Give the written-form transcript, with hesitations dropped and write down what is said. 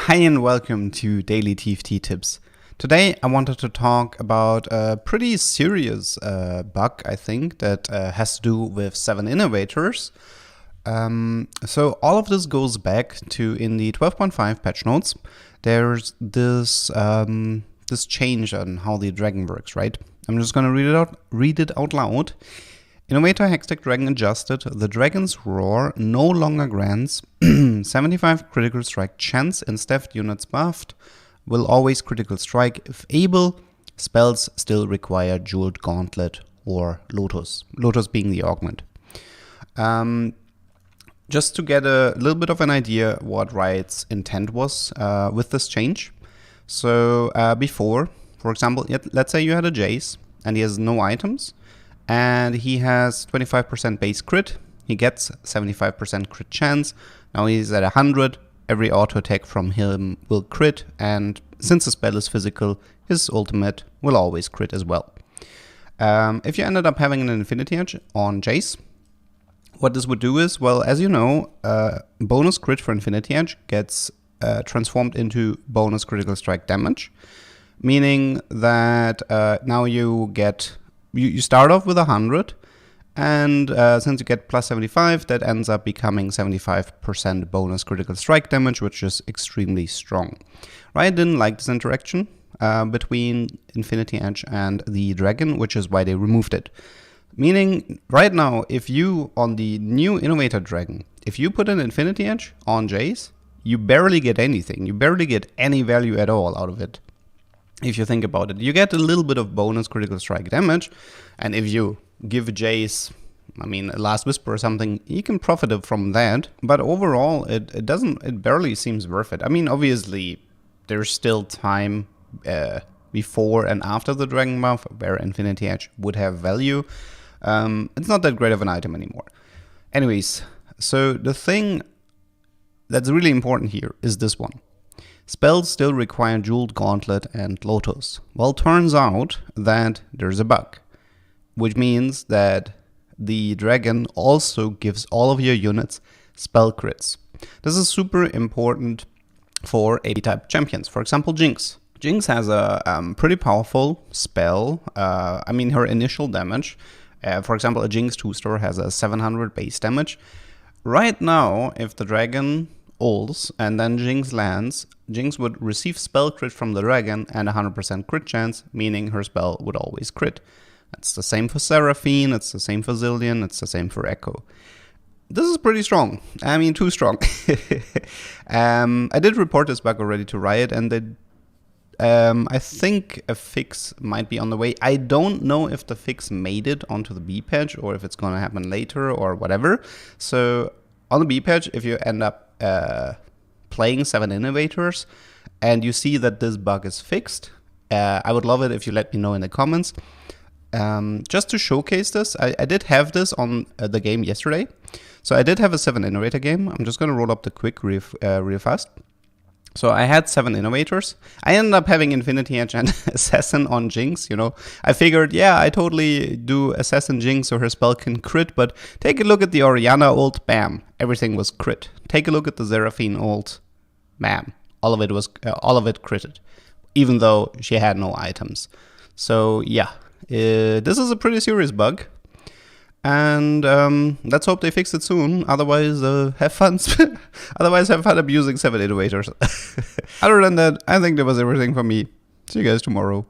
Hi and welcome to Daily TFT Tips. Today I wanted to talk about a pretty serious bug, I think, that has to do with 7 Innovators. So all of this goes back to in the 12.5 patch notes. There's this this change on how the dragon works, right? I'm just gonna read it out loud. Innovator Hextech Dragon adjusted. The dragon's roar no longer grants 75 critical strike chance in staffed units buffed. Will always critical strike if able. Spells still require Jeweled Gauntlet or Lotus. Lotus being the augment. Just to get a little bit of an idea what Riot's intent was with this change. So before, for example, let's say you had a Jace and he has no items. And he has 25% base crit. He gets 75% crit chance. Now he's at 100. Every auto attack from him will crit. And since the spell is physical, his ultimate will always crit as well. If you ended up having an Infinity Edge on Jace, what this would do is, well, as you know, bonus crit for Infinity Edge gets transformed into bonus critical strike damage. Meaning that now you get... You start off with 100, and since you get plus 75, that ends up becoming 75% bonus critical strike damage, which is extremely strong. Riot didn't like this interaction between Infinity Edge and the dragon, which is why they removed it. Meaning, right now, if you, on the new Innovator Dragon, if you put an Infinity Edge on Jace, you barely get anything. You barely get any value at all out of it. If you think about it, you get a little bit of bonus critical strike damage, and if you give Jace, I mean, a Last Whisper or something, you can profit from that. But overall, it barely seems worth it. I mean, obviously, there's still time before and after the Dragon buff where Infinity Edge would have value. It's not that great of an item anymore. Anyways, so the thing that's really important here is this one. Spells still require Jeweled Gauntlet and Lotus. Well, turns out that there's a bug, which means that the dragon also gives all of your units spell crits. This is super important for AD type champions. For example, Jinx. Jinx has a pretty powerful spell. I mean, her initial damage. For example, a Jinx 2-star has a 700 base damage. Right now, if the dragon ults and then Jinx lands, Jinx would receive spell crit from the dragon and 100% crit chance, meaning her spell would always crit. That's the same for Seraphine, it's the same for Zillion, it's the same for Echo. This is pretty strong. I mean, too strong. I did report this bug already to Riot, and I think a fix might be on the way. I don't know if the fix made it onto the B patch or if it's going to happen later or whatever. So on the B patch, if you end up playing 7 Innovators and you see that this bug is fixed, I would love it if you let me know in the comments. Just to showcase this, I did have this on the game yesterday. So I did have a 7 Innovator game. I'm just going to roll up the quick real fast. So I had 7 Innovators. I ended up having Infinity Edge and Assassin on Jinx, you know. I figured, yeah, I totally do Assassin Jinx so her spell can crit, but take a look at the Orianna ult, bam, everything was crit. Take a look at the Seraphine ult, bam, all of it critted, even though she had no items. So yeah, this is a pretty serious bug. And let's hope they fix it soon. Otherwise, have fun. Otherwise, have fun abusing 7 Innovators. Other than that, I think that was everything from me. See you guys tomorrow.